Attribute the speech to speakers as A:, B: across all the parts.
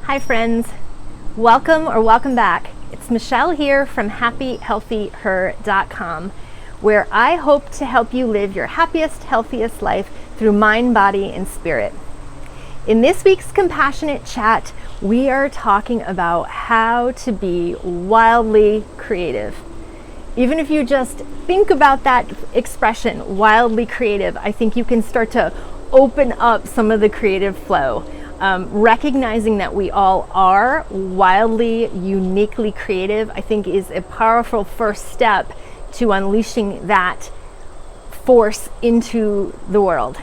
A: Hi friends, welcome back. It's Michelle here from happyhealthyher.com, where I hope to help you live your happiest, healthiest life through mind, body, and spirit. In this week's Compassionate Chat, we are talking about how to be wildly creative. Even if you just think about that expression, wildly creative, I think you can start to open up some of the creative flow. Recognizing that we all are wildly, uniquely creative, I think is a powerful first step to unleashing that force into the world.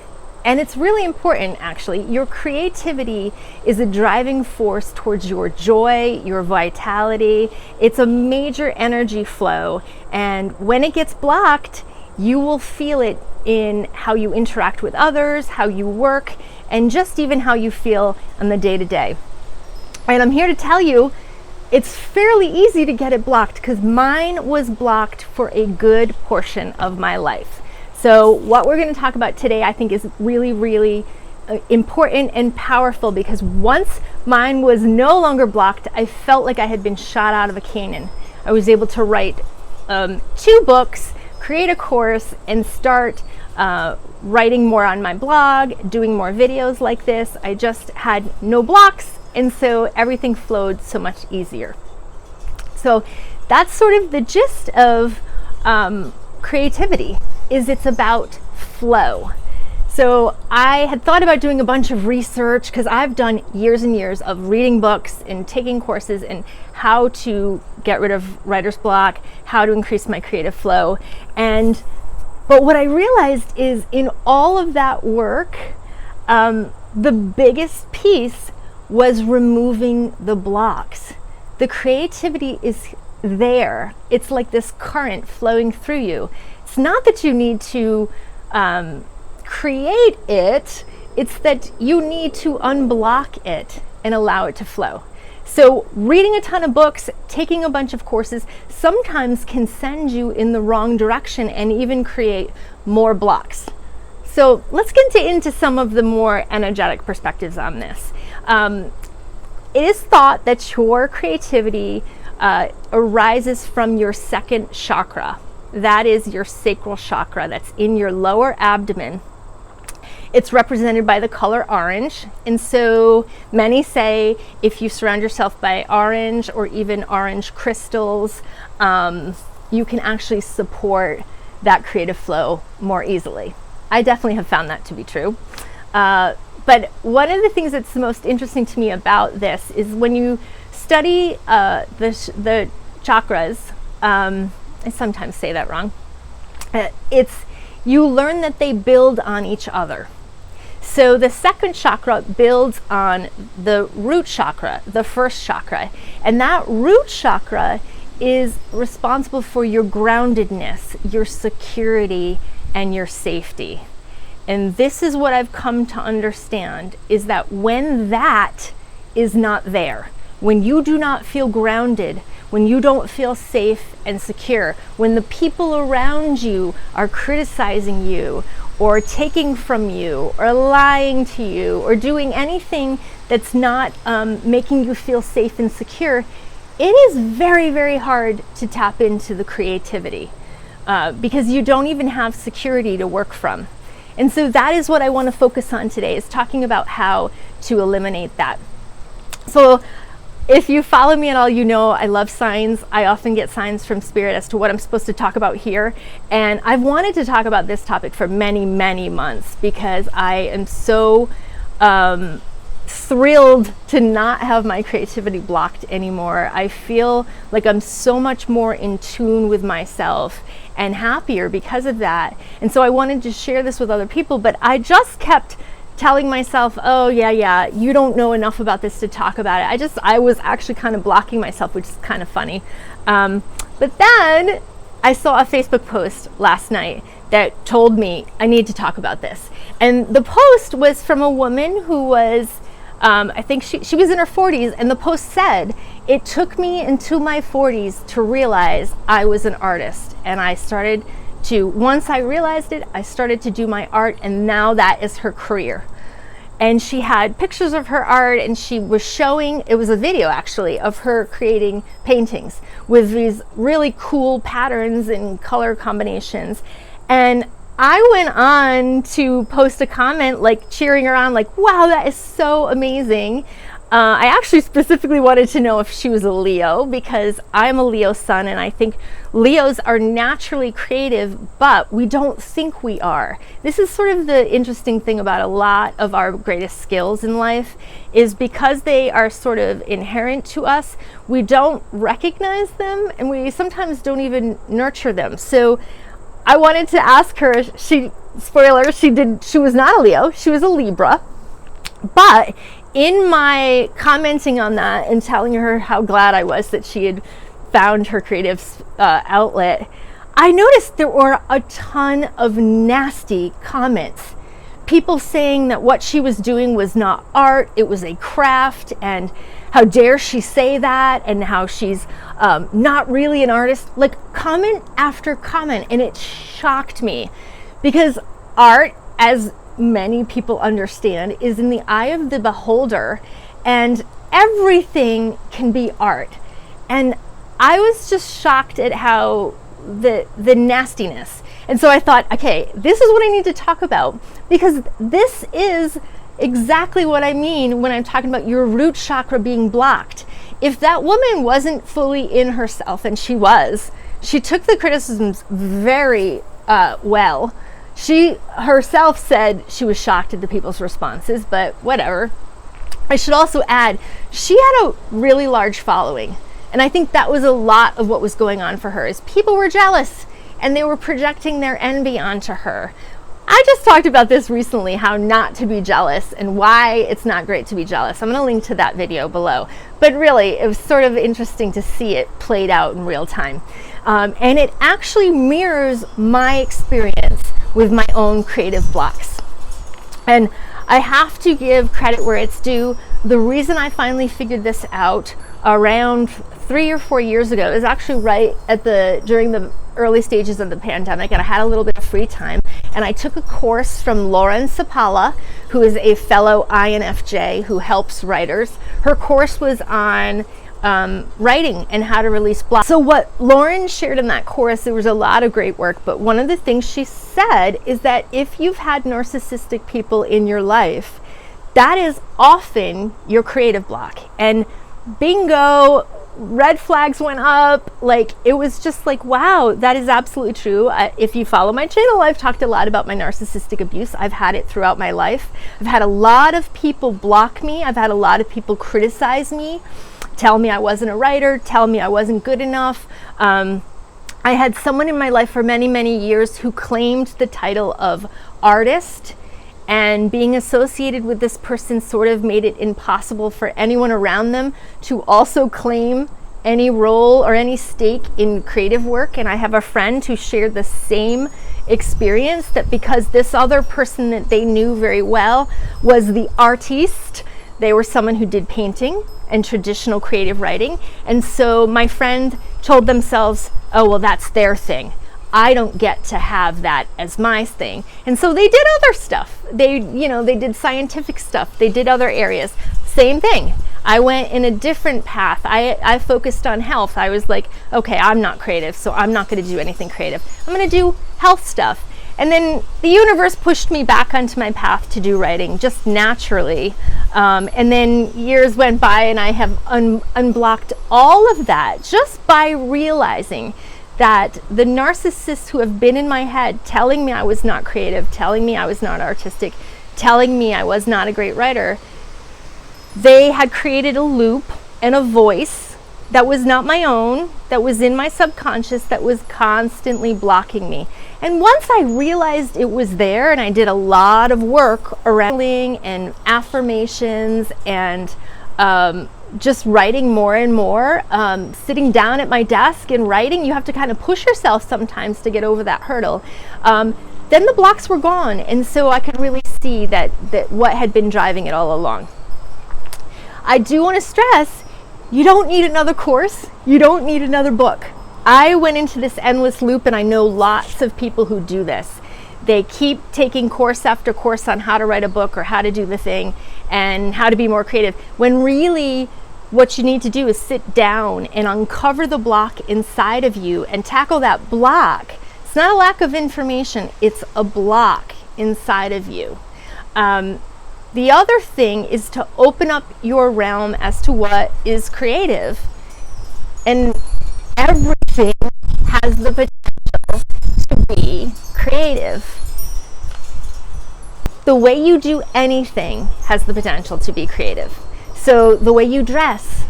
A: And it's really important, actually. Your creativity is a driving force towards your joy, your vitality. It's a major energy flow. And when it gets blocked, you will feel it in how you interact with others, how you work, and just even how you feel on the day-to-day. And I'm here to tell you, it's fairly easy to get it blocked because mine was blocked for a good portion of my life. So what we're going to talk about today, I think, is really important and powerful, because once mine was no longer blocked, I felt like I had been shot out of a cannon. I was able to write 2 books, create a course, and start writing more on my blog, doing more videos like this. I just had no blocks, and so everything flowed so much easier. So that's sort of the gist of creativity, is it's about flow. So I had thought about doing a bunch of research, because I've done years and years of reading books and taking courses in how to get rid of writer's block, how to increase my creative flow. But what I realized is, in all of that work, the biggest piece was removing the blocks. The creativity is there. It's like this current flowing through you. It's not that you need to create it, it's that you need to unblock it and allow it to flow. So reading a ton of books, taking a bunch of courses, sometimes can send you in the wrong direction and even create more blocks. So let's get into some of the more energetic perspectives on this. It is thought that your creativity arises from your second chakra. That is your sacral chakra, that's in your lower abdomen. It's represented by the color orange, and so many say if you surround yourself by orange or even orange crystals, you can actually support that creative flow more easily. I definitely have found that to be true. But one of the things that's the most interesting to me about this is when you study the chakras, I sometimes say that wrong, you learn that they build on each other. So the second chakra builds on the root chakra, the first chakra. And that root chakra is responsible for your groundedness, your security, and your safety. And this is what I've come to understand, is that when that is not there, when you do not feel grounded, when you don't feel safe and secure, when the people around you are criticizing you, or taking from you, or lying to you, or doing anything that's not making you feel safe and secure, it is very hard to tap into the creativity because you don't even have security to work from. And so that is what I want to focus on today, is talking about how to eliminate that. So if you follow me at all, you know I love signs. I often get signs from Spirit as to what I'm supposed to talk about here. And I've wanted to talk about this topic for many months, because I am so thrilled to not have my creativity blocked anymore. I feel like I'm so much more in tune with myself and happier because of that. And so I wanted to share this with other people, but I just kept telling myself, oh yeah, you don't know enough about this to talk about it. I was actually kind of blocking myself, which is kind of funny. But then I saw a Facebook post last night that told me I need to talk about this. And the post was from a woman who was, I think she was in her 40s, and the post said, it took me into my 40s to realize I was an artist. And once I realized it, I started to do my art, and now that is her career. and she had pictures of her art, and she was showing, it was a video actually, of her creating paintings with these really cool patterns and color combinations. And I went on to post a comment like cheering her on, like, wow, that is so amazing. I actually specifically wanted to know if she was a Leo, because I'm a Leo sun, and I think Leos are naturally creative, but we don't think we are. This is sort of the interesting thing about a lot of our greatest skills in life, is because they are sort of inherent to us, we don't recognize them, and we sometimes don't even nurture them. So I wanted to ask her, spoiler, she was not a Leo, she was a Libra. But in my commenting on that and telling her how glad I was that she had found her creative outlet, I noticed there were a ton of nasty comments. People saying that what she was doing was not art, it was a craft, and how dare she say that, and how she's not really an artist. Like, comment after comment, and it shocked me, because art, as many people understand, is in the eye of the beholder, and everything can be art. And I was just shocked at how the nastiness. And so I thought, okay, this is what I need to talk about, because this is exactly what I mean when I'm talking about your root chakra being blocked. If that woman wasn't fully in herself, and she took the criticisms very well. She herself said she was shocked at the people's responses, but whatever. I should also add, she had a really large following. And I think that was a lot of what was going on for her, is people were jealous and they were projecting their envy onto her. I just talked about this recently, how not to be jealous and why it's not great to be jealous. I'm going to link to that video below. But really, it was sort of interesting to see it played out in real time. And it actually mirrors my experience with my own creative blocks. And I have to give credit where it's due. The reason I finally figured this out around 3 or 4 years ago is actually right during the early stages of the pandemic, and I had a little bit of free time, and I took a course from Lauren Sapala, who is a fellow INFJ who helps writers. Her course was on writing and how to release blocks. So what Lauren shared in that course, there was a lot of great work, but one of the things she said is that if you've had narcissistic people in your life, that is often your creative block. And bingo, red flags went up. Like, it was just like, wow, that is absolutely true. If you follow my channel, I've talked a lot about my narcissistic abuse. I've had it throughout my life. I've had a lot of people block me. I've had a lot of people criticize me, tell me I wasn't a writer, tell me I wasn't good enough. I had someone in my life for many, many years who claimed the title of artist, and being associated with this person sort of made it impossible for anyone around them to also claim any role or any stake in creative work. And I have a friend who shared the same experience, that because this other person that they knew very well was the artiste, they were someone who did painting and traditional creative writing. And so my friend told themselves, oh, well, that's their thing. I don't get to have that as my thing. And so they did other stuff. They did scientific stuff. They did other areas. Same thing. I went in a different path. I focused on health. I was like, okay, I'm not creative, so I'm not going to do anything creative. I'm going to do health stuff. And then the universe pushed me back onto my path to do writing, just naturally. And then years went by, and I have unblocked all of that just by realizing that the narcissists who have been in my head telling me I was not creative, telling me I was not artistic, telling me I was not a great writer, they had created a loop and a voice that was not my own, that was in my subconscious, that was constantly blocking me. And once I realized it was there, and I did a lot of work around and affirmations and just writing more and more, sitting down at my desk and writing, you have to kind of push yourself sometimes to get over that hurdle. Then the blocks were gone, and so I could really see that what had been driving it all along. I do want to stress, you don't need another course, you don't need another book. I went into this endless loop, and I know lots of people who do this. They keep taking course after course on how to write a book or how to do the thing and how to be more creative, when really what you need to do is sit down and uncover the block inside of you and tackle that block. It's not a lack of information, it's a block inside of you. The other thing is to open up your realm as to what is creative. And everything has the potential to be creative. The way you do anything has the potential to be creative. So the way you dress,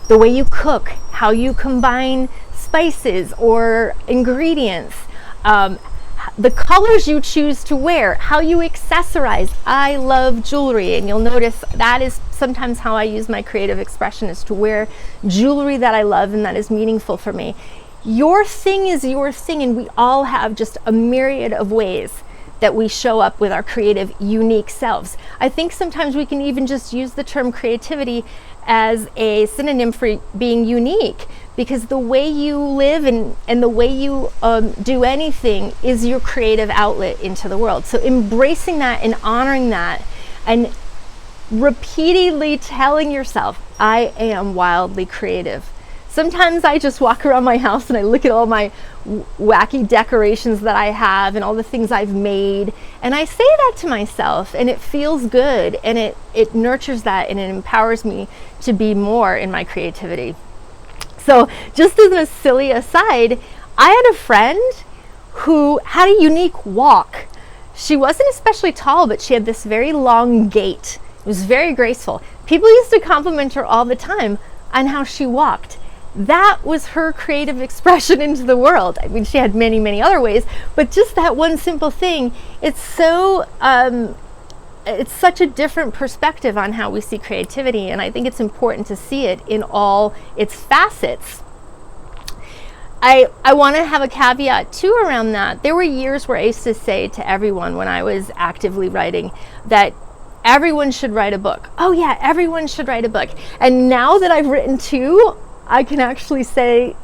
A: the way you cook, how you combine spices or ingredients, the colors you choose to wear, how you accessorize. I love jewelry, and you'll notice that is sometimes how I use my creative expression, is to wear jewelry that I love and that is meaningful for me. Your thing is your thing, and we all have just a myriad of ways that we show up with our creative, unique selves. I think sometimes we can even just use the term creativity as a synonym for being unique, because the way you live and the way you do anything is your creative outlet into the world. So embracing that and honoring that, and repeatedly telling yourself, I am wildly creative. Sometimes I just walk around my house and I look at all my wacky decorations that I have and all the things I've made, and I say that to myself, and it feels good, and it nurtures that, and it empowers me to be more in my creativity. So just as a silly aside, I had a friend who had a unique walk. She wasn't especially tall, but she had this very long gait. It was very graceful. People used to compliment her all the time on how she walked. That was her creative expression into the world. I mean, she had many, many other ways, but just that one simple thing, it's so, it's such a different perspective on how we see creativity, and I think it's important to see it in all its facets. I want to have a caveat too around that. There were years where I used to say to everyone when I was actively writing that everyone should write a book. Oh yeah, everyone should write a book. And now that I've written two, I can actually say,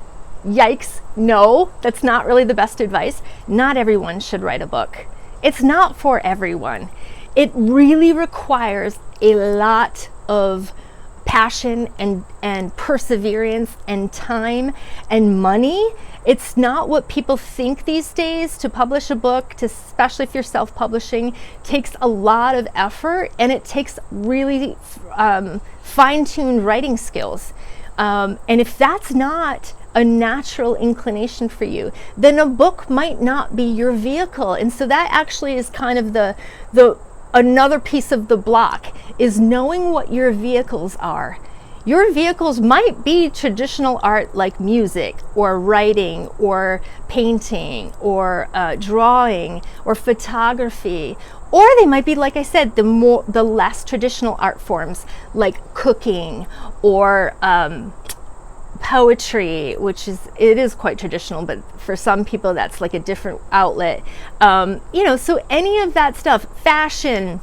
A: yikes, no, that's not really the best advice. Not everyone should write a book. It's not for everyone. It really requires a lot of passion and perseverance and time and money. It's not what people think these days. To publish a book, especially if you're self-publishing, takes a lot of effort, and it takes really fine-tuned writing skills. And if that's not a natural inclination for you, then a book might not be your vehicle. And so that actually is kind of the another piece of the block, is knowing what your vehicles are. Your vehicles might be traditional art like music or writing or painting or drawing or photography, or they might be, like I said, the less traditional art forms like cooking or poetry, which is quite traditional, but for some people that's like a different outlet. So any of that stuff, fashion,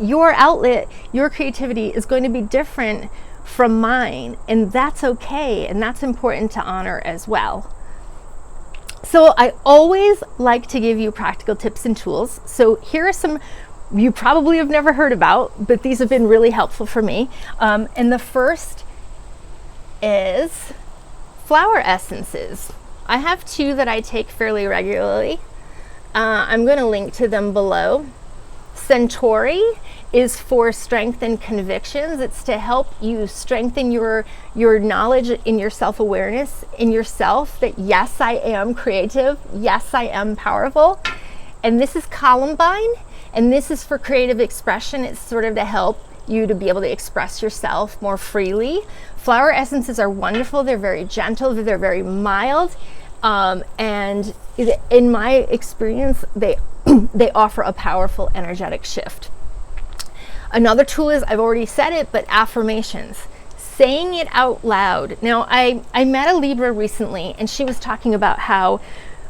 A: your outlet, your creativity is going to be different from mine, and that's okay, and that's important to honor as well. So I always like to give you practical tips and tools. So here are some you probably have never heard about, but these have been really helpful for me. And the first is flower essences. I have two that I take fairly regularly. I'm going to link to them below. Centauri is for strength and convictions. It's to help you strengthen your knowledge in your self-awareness in yourself, that yes, I am creative, yes, I am powerful. And this is Columbine, and this is for creative expression. It's sort of to help you to be able to express yourself more freely. Flower essences are wonderful. They're very gentle, they're very mild, and in my experience, they offer a powerful energetic shift. Another tool is, I've already said it, but affirmations. Saying it out loud. Now, I met a Libra recently, and she was talking about how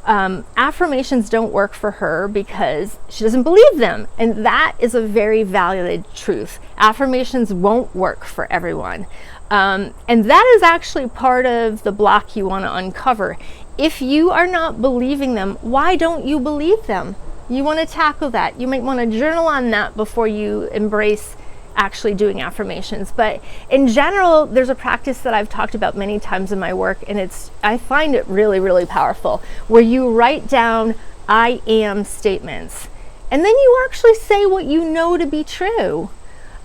A: affirmations don't work for her because she doesn't believe them. And that is a very valid truth. Affirmations won't work for everyone. And that is actually part of the block you want to uncover. If you are not believing them, why don't you believe them? You want to tackle that. You might want to journal on that before you embrace actually doing affirmations. But in general, there's a practice that I've talked about many times in my work, and I find it really, really powerful, where you write down I am statements, and then you actually say what you know to be true.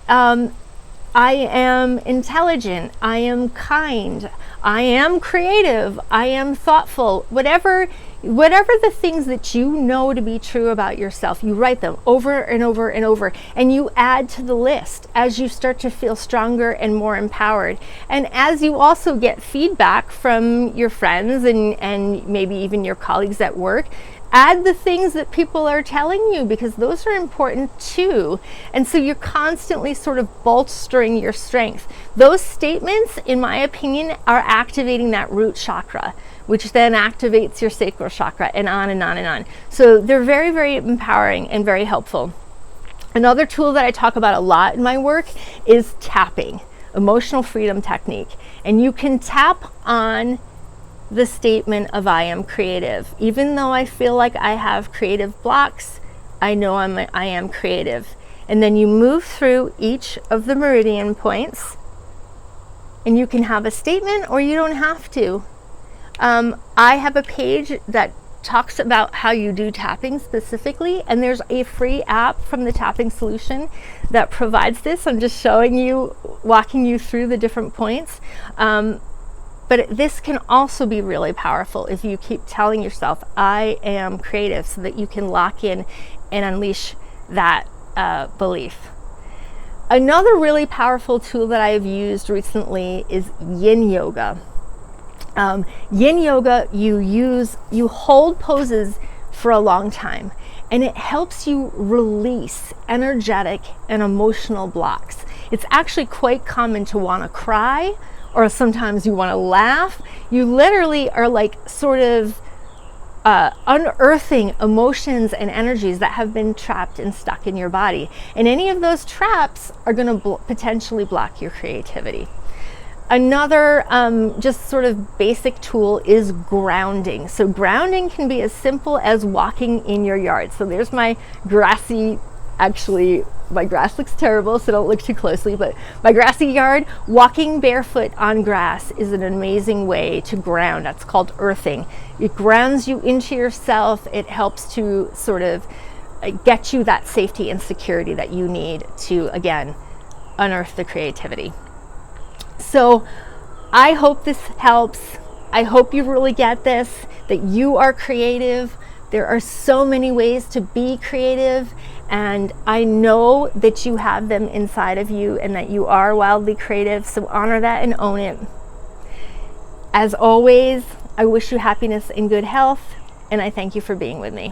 A: I am intelligent, I am kind, I am creative, I am thoughtful, whatever the things that you know to be true about yourself, you write them over and over and over, and you add to the list as you start to feel stronger and more empowered. And as you also get feedback from your friends and maybe even your colleagues at work, add the things that people are telling you, because those are important too. And so you're constantly sort of bolstering your strength. Those statements, in my opinion, are activating that root chakra, which then activates your sacral chakra, and on and on and on. So they're very, very empowering and very helpful. Another tool that I talk about a lot in my work is tapping, emotional freedom technique. And you can tap on the statement of I am creative. Even though I feel like I have creative blocks, I know I am creative. And then you move through each of the meridian points, and you can have a statement or you don't have to. I have a page that talks about how you do tapping specifically, and there's a free app from the Tapping Solution that provides this. I'm just showing you, walking you through the different points. But this can also be really powerful if you keep telling yourself, I am creative, so that you can lock in and unleash that belief. Another really powerful tool that I've used recently is yin yoga. Yin yoga, you hold poses for a long time, and it helps you release energetic and emotional blocks. It's actually quite common to want to cry, or sometimes you want to laugh. You literally are like sort of unearthing emotions and energies that have been trapped and stuck in your body. And any of those traps are going to potentially block your creativity. Another just sort of basic tool is grounding. So grounding can be as simple as walking in your yard. So there's my grassy, actually my grass looks terrible, so don't look too closely, but my grassy yard, walking barefoot on grass is an amazing way to ground. That's called earthing. It grounds you into yourself. It helps to sort of get you that safety and security that you need to, again, unearth the creativity. So I hope this helps. I hope you really get this, that you are creative. There are so many ways to be creative, and I know that you have them inside of you and that you are wildly creative, so honor that and own it. As always, I wish you happiness and good health, and I thank you for being with me.